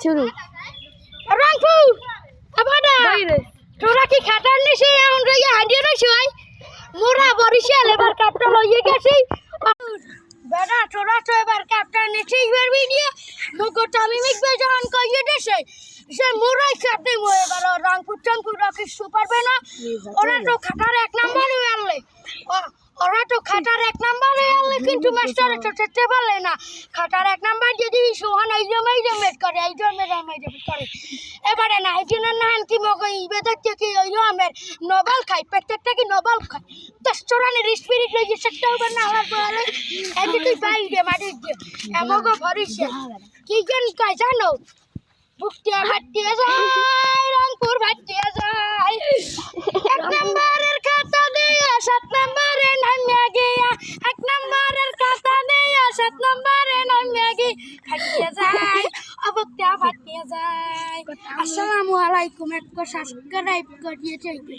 শুরু রংপুর আবাদা তোরা কি খাটার নিছি এখন রইয়া হাঁডিয়ে রইছি ভাই মোরা বরিশাল এবার কাপটা লইয়ে গেছি বেটা তোরা তো এবার কাপটা নিছি এবার ভিডিও মগো টামি মিকবে যখন কইয়ে দেছে সে মোরাই কাপতে মো এবার রংপুর টাংপুর রাখি সুপারবে না ওরা তো খাটার এক নাম্বার হয়ে আনলে ওরা তো খাটার এক নাম্বার হয়ে আনলে কিন্তু মাস্টারে তো চেতে পারলে না খাটার এক নাম্বার যদি সোহান এই জমেট করে এই জমেট করে এবারে না এই জন্য না কি মগো ইবেদার থেকে ওই আমের নোবেল খাই প্রত্যেকটা কি নোবেল খাই 10 চোরানের স্পিরিট লইয়ে সেটা ওবার না হওয়ার পরে এই তুই বাইরে মারি দিয়ে এমগো ভরিছে কি জন কয় জানো বুকটিয়া ভাটিয়া যায় রংপুর ভাটিয়া যায় এক নম্বরের খাতা দিয়া 7 নম্বরে নামিয়া গিয়া এক নম্বরের খাতা দিয়া 7 নম্বরে নামিয়া গিয়া ভাটিয়া যায় বুকটিয়া ভাটিয়া যায় আসসালামু আলাইকুম একটু সাবস্ক্রাইব করিয়ে চাইবে